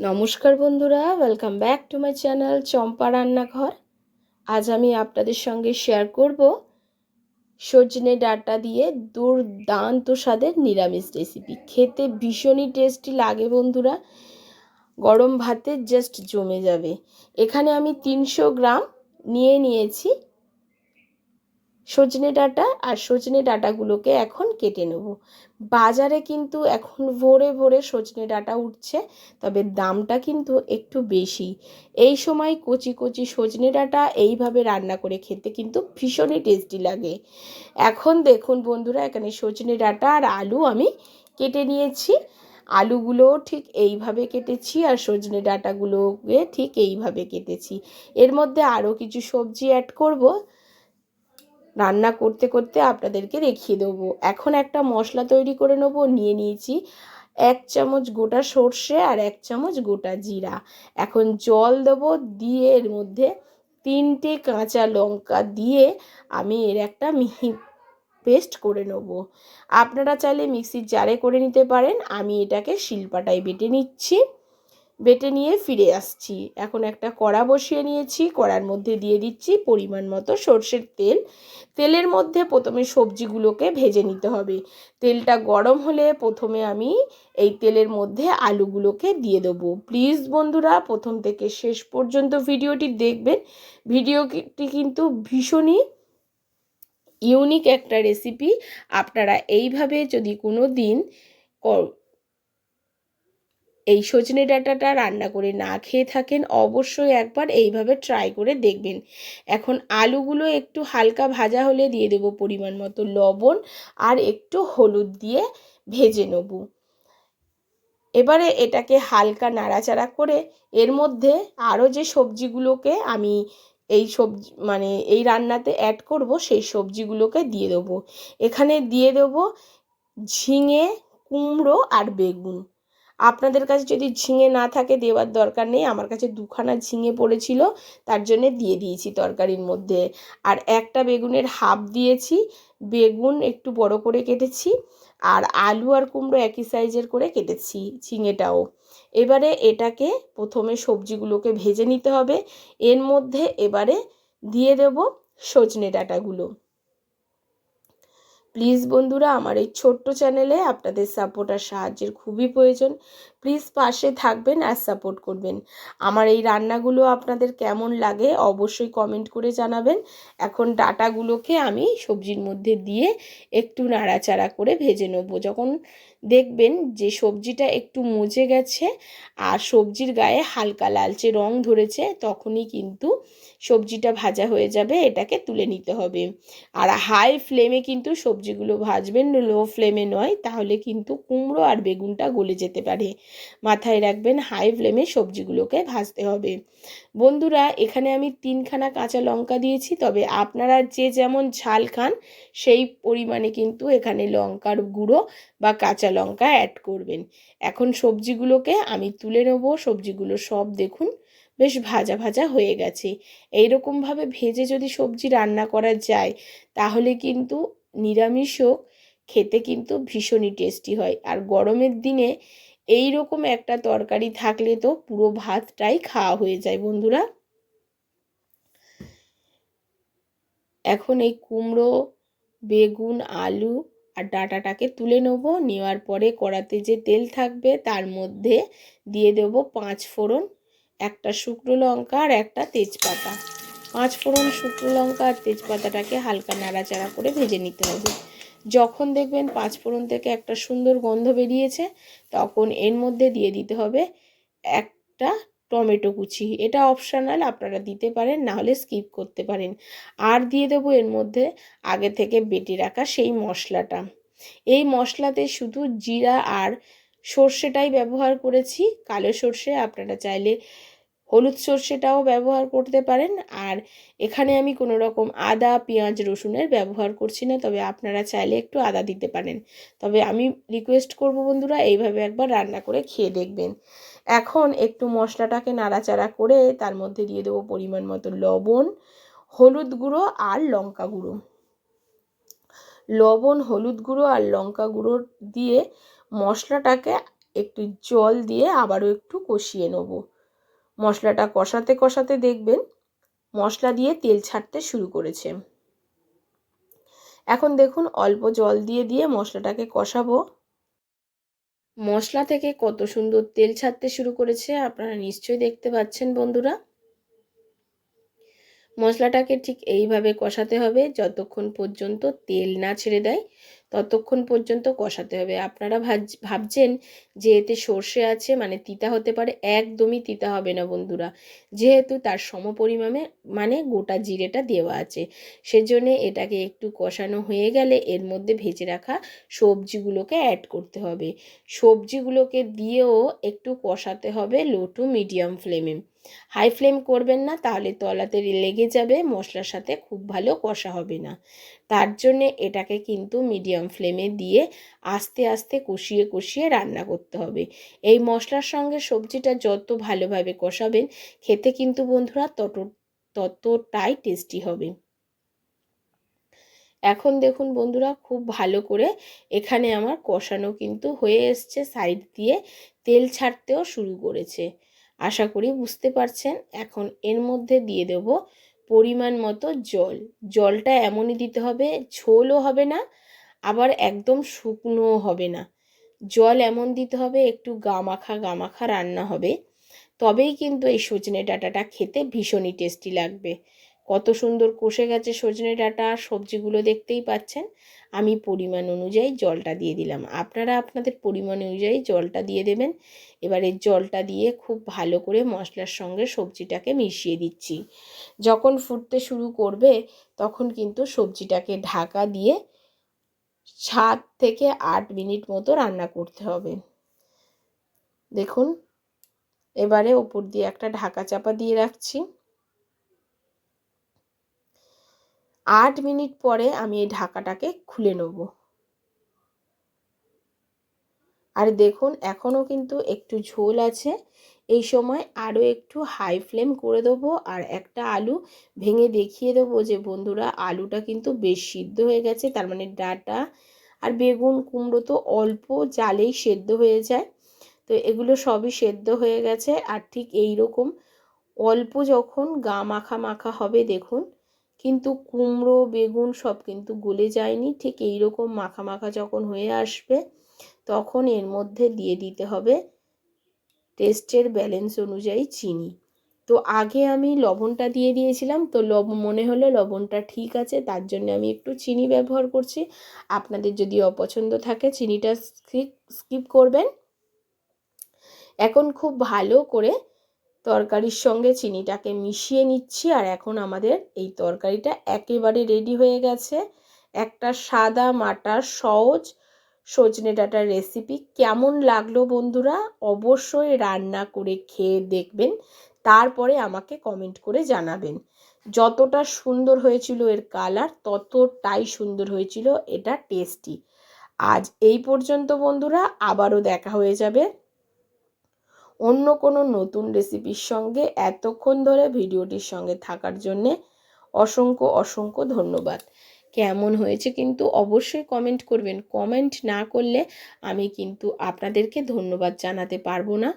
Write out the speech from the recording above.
নমস্কার বন্ধুরা, welcome back to my channel Champa রান্নাঘর। আজ আমি আপনাদের সঙ্গে শেয়ার করব সজনে ডাঁটা দিয়ে দুর্দান্ত স্বাদের নিরামিষ রেসিপি। খেতে ভীষণই টেস্টি লাগে বন্ধুরা, গরম ভাতে জাস্ট জমে যাবে। এখানে আমি 300 গ্রাম নিয়েছি সজনে ডাঁটা, আর সজনে ডাঁটাগুলোকে এখন কেটে নেব। বাজারে কিন্তু এখন ভোরে ভোরে সজনে ডাঁটা উঠছে, তবে দামটা কিন্তু একটু বেশি। এই সময় কচি কচি সজনে ডাঁটা এইভাবে রান্না করে খেতে কিন্তু ভীষণই টেস্টি লাগে। এখন দেখুন বন্ধুরা, এখানে সজনে ডাঁটা আর আলু আমি কেটে নিয়েছি। আলুগুলোও ঠিক এইভাবে কেটেছি, আর সজনে ডাঁটাগুলোকে ঠিক এইভাবে কেটেছি। এর মধ্যে আরও কিছু সবজি অ্যাড করব, রান্না করতে করতে আপনাদেরকে দেখিয়ে দেবো। এখন একটা মশলা তৈরি করে নেব। নিয়েছি 1 চামচ গোটা সর্ষে আর 1 চামচ গোটা জিরা। এখন জল দেবো, দিয়ে এর মধ্যে 3টে কাঁচা লঙ্কা দিয়ে আমি এর একটা মিহি পেস্ট করে নেব। আপনারা চাইলে মিক্সির জারে করে নিতে পারেন, আমি এটাকে শিলপাটায় বেটে নিচ্ছি। বেটে নিয়ে ফিরে আসছি। এখন একটা কড়া বসিয়ে নিয়েছি, কড়ার মধ্যে দিয়ে দিচ্ছি পরিমাণ মতো সর্ষের তেল। তেলের মধ্যে প্রথমে সবজিগুলোকে ভেজে নিতে হবে। তেলটা গরম হলে প্রথমে আমি এই তেলের মধ্যে আলুগুলোকে দিয়ে দেবো। প্লিজ বন্ধুরা, প্রথম থেকে শেষ পর্যন্ত ভিডিওটি দেখবেন। ভিডিওটি কিন্তু ভীষণই ইউনিক একটা রেসিপি। আপনারা এইভাবে যদি কোনো দিন এই সজনে ডাঁটাটা রান্না করে না খেয়ে থাকেন, অবশ্যই একবার এইভাবে ট্রাই করে দেখবেন। এখন আলুগুলো একটু হালকা ভাজা হলে দিয়ে দেব পরিমাণ মতো লবণ আর একটু হলুদ দিয়ে ভেজে নেব। এবারে এটাকে হালকা নাড়াচাড়া করে এর মধ্যে আরও যে সবজিগুলোকে আমি এই রান্নাতে অ্যাড করব, সেই সবজিগুলোকে দিয়ে দেবো। এখানে দিয়ে দেবো ঝিঙে, কুমড়ো আর বেগুন। আপনাদের কাছে যদি ঝিঙে না থাকে দেওয়ার দরকার নেই, আমার কাছে 2খানা ঝিঙে পড়েছিল, তার জন্য দিয়ে দিয়েছি তরকারির মধ্যে। আর একটা বেগুনের হাফ দিয়েছি। বেগুন একটু বড় করে কেটেছি, আর আলু আর কুমড়ো একই সাইজের করে কেটেছি, ঝিঙেটাও। এবারে এটাকে প্রথমে সবজিগুলোকে ভেজে নিতে হবে। এর মধ্যে এবারে দিয়ে দেব সজনে ডাঁটাগুলো। প্লিজ বন্ধুরা, আমার এই ছোট্ট চ্যানেলে আপনাদের সাপোর্ট আর সাহায্যের খুবই প্রয়োজন। প্লিজ পাশে থাকবেন আর সাপোর্ট করবেন। আমার এই রান্নাগুলো আপনাদের কেমন লাগে অবশ্যই কমেন্ট করে জানাবেন। এখন ডাঁটাগুলোকে আমি সবজির মধ্যে দিয়ে একটু নাড়াচাড়া করে ভেজে নেব। যখন দেখবেন যে সবজিটা একটু মজে গেছে আর সবজির গায়ে হালকা লালচে রং ধরেছে, তখনই কিন্তু সবজিটা ভাজা হয়ে যাবে। এটাকে তুলে নিতে হবে। আর হাই ফ্লেমে কিন্তু সবজিগুলো ভাজবেন, লো ফ্লেমে নয়, তাহলে কিন্তু কুমড়ো আর বেগুনটা গলে যেতে পারে। মাথায় রাখবেন, হাই ফ্লেমে সবজিগুলোকে ভাজতে হবে। বন্ধুরা, এখানে আমি 3খানা কাঁচা লঙ্কা দিয়েছি, তবে আপনারা যে যেমন ঝাল খান সেই পরিমাণে কিন্তু এখানে লঙ্কার গুঁড়ো বা কাঁচা লঙ্কা অ্যাড করবেন। এখন সবজিগুলোকে আমি তুলে নেব। সবজিগুলো সব দেখুন বেশ ভাজা ভাজা হয়ে গেছে। এইরকমভাবে ভেজে যদি সবজি রান্না করা যায়, তাহলে কিন্তু নিরামিষও খেতে কিন্তু ভীষণই টেস্টি হয়। আর গরমের দিনে এই রকম একটা তরকারি থাকলে তো পুরো ভাতটাই খাওয়া হয়ে যায় বন্ধুরা। এখন এই কুমড়ো, বেগুন, আলু আর ডাঁটাটাকে তুলে নেব। নেওয়ার পরে কড়াতে যে তেল থাকবে তার মধ্যে দিয়ে দেব 5 ফোড়ন, একটা শুকনো লঙ্কা আর একটা তেজপাতা। 5 ফোড়ন, শুকনো লঙ্কা আর তেজপাতাটাকে হালকা নাড়াচাড়া করে ভেজে নিতে হবে। যখন দেখবেন 5 ফোড়ন থেকে একটা সুন্দর গন্ধ বেরিয়েছে, তখন এর মধ্যে দিয়ে দিতে হবে একটা টমেটো কুচি। এটা অপশনাল, আপনারা দিতে পারেন, না হলে স্কিপ করতে পারেন। আর দিয়ে দেবো এর মধ্যে আগে থেকে বেটে রাখা সেই মশলাটা। এই মশলাতে শুধু জিরা আর সর্ষেটাই ব্যবহার করেছি, কালো সর্ষে। আপনারা চাইলে হলুদ সর্ষেটাও ব্যবহার করতে পারেন। আর এখানে আমি কোনো রকম আদা, পেঁয়াজ, রসুনের ব্যবহার করছি না, তবে আপনারা চাইলে একটু আদা দিতে পারেন। তবে আমি রিকোয়েস্ট করব বন্ধুরা, এইভাবে একবার রান্না করে খেয়ে দেখবেন। এখন একটু মশলাটাকে নাড়াচাড়া করে তার মধ্যে দিয়ে দেবো পরিমাণ মতো লবণ, হলুদ গুঁড়ো আর লঙ্কা গুঁড়ো। লবণ, হলুদ গুঁড়ো আর লঙ্কা গুঁড়ো দিয়ে মশলাটাকে একটু জল দিয়ে আবারও একটু কষিয়ে নেব। মশলাটা কষাতে কষাতে দেখবেন মশলা দিয়ে তেল ছাড়তে শুরু করেছে। এখন দেখুন অল্প জল দিয়ে দিয়ে মশলাটাকে কষাবো। মশলা থেকে কত সুন্দর তেল ছাড়তে শুরু করেছে, আপনারা নিশ্চয়ই দেখতে পাচ্ছেন বন্ধুরা। মশলাটাকে ঠিক এইভাবে কষাতে হবে, যতক্ষণ পর্যন্ত তেল না ছেড়ে দেয় ততক্ষণ পর্যন্ত কষাতে হবে। আপনারা ভাবছেন যে এতে সর্ষে আছে মানে তিতা হতে পারে, একদমই তিতা হবে না বন্ধুরা, যেহেতু তার সমপরিমাণে মানে গোটা জিরেটা দেওয়া আছে। সেজন্য এটাকে একটু কষানো হয়ে গেলে এর মধ্যে ভেজে রাখা সবজিগুলোকে অ্যাড করতে হবে। সবজিগুলোকে দিয়েও একটু কষাতে হবে লো টু মিডিয়াম ফ্লেমে। হাই ফ্লেম করবেন না, তাহলে তলাতে লেগে যাবে, মশলার সাথে খুব ভালো কষা হবে না। তার জন্যে এটাকে কিন্তু মিডিয়াম ফ্লেমে দিয়ে আস্তে আস্তে কষিয়ে কষিয়ে রান্না করতে হবে। এই মশলার সঙ্গে সবজিটা যত ভালোভাবে কষাবেন খেতে কিন্তু বন্ধুরা ততটাই টেস্টি হবে। এখন দেখুন বন্ধুরা খুব ভালো করে এখানে আমার কষানো কিন্তু হয়ে এসছে, সাইড দিয়ে তেল ছাড়তেও শুরু করেছে। আশা করি বুঝতে পারছেন। এখন এর মধ্যে দিয়ে দেব পরিমাণ মতো জল। জলটা এমনই দিতে হবে, ঝোলও হবে না আবার একদম শুকনোও হবে না। জল এমন দিতে হবে একটু গামাখা গামাখা রান্না হবে, তবেই কিন্তু এই সজনে ডাঁটাটা খেতে ভীষণই টেস্টি লাগবে। কত সুন্দর কষে গেছে সজনে ডাঁটা, সবজিগুলো দেখতেই পাচ্ছেন। আমি পরিমাণ অনুযায়ী জলটা দিয়ে দিলাম, আপনারা আপনাদের পরিমাণ অনুযায়ী জলটা দিয়ে দেবেন। এবারে জলটা দিয়ে খুব ভালো করে মশলার সঙ্গে সবজিটাকে মিশিয়ে দিচ্ছি। যখন ফুটতে শুরু করবে তখন কিন্তু সবজিটাকে ঢাকা দিয়ে 7 থেকে 8 মিনিট মতো রান্না করতে হবে। দেখুন এবারে উপর দিয়ে একটা ঢাকা চাপা দিয়ে রাখছি। 8 মিনিট পরে আমি এই ঢাকাটাকে খুলে নেব। আর দেখুন এখনও কিন্তু একটু ঝোল আছে। এই সময় আরও একটু হাই ফ্লেম করে দেবো আর একটা আলু ভেঙে দেখিয়ে দেবো যে বন্ধুরা আলুটা কিন্তু বেশ সিদ্ধ হয়ে গেছে। তার মানে ডাঁটা আর বেগুন কুমড়ো তো অল্প জালেই সেদ্ধ হয়ে যায়, তো এগুলো সবই সেদ্ধ হয়ে গেছে। আর ঠিক এই রকম অল্প যখন গা মাখা মাখা হবে দেখুন, কিন্তু কুমড়ো বেগুন সব কিন্তু গলে যায়নি, ঠিক এই রকম মাখা মাখা যখন হয়ে আসবে তখন এর মধ্যে দিয়ে দিতে হবে টেস্টের ব্যালেন্স অনুযায়ী চিনি। তো আগে আমি লবণটা দিয়ে দিয়েছিলাম, তো মনে হলো লবণটা ঠিক আছে, তার জন্য আমি একটু চিনি ব্যবহার করছি। আপনাদের যদি অপছন্দ থাকে চিনিটা স্কিপ করবেন। এখন খুব ভালো করে তরকারির সঙ্গে চিনিটাকে মিশিয়ে নিচ্ছি। আর এখন আমাদের এই তরকারিটা একেবারে রেডি হয়ে গেছে। একটা সাদা মাটার সহজ সজনে ডাঁটার রেসিপি কেমন লাগলো বন্ধুরা অবশ্যই রান্না করে খেয়ে দেখবেন, তারপরে আমাকে কমেন্ট করে জানাবেন। যতটা সুন্দর হয়েছিল এর কালার ততটাই সুন্দর হয়েছিল এটা টেস্টি। আজ এই পর্যন্ত বন্ধুরা, আবারও দেখা হয়ে যাবে অন্য কোনো নতুন রেসিপির সঙ্গে। এতক্ষণ ধরে ভিডিওটির সঙ্গে থাকার জন্যে অসংখ্য অসংখ্য ধন্যবাদ। কেমন হয়েছে কিন্তু অবশ্যই কমেন্ট করবেন। কমেন্ট না করলে আমি কিন্তু আপনাদেরকে ধন্যবাদ জানাতে পারবো না।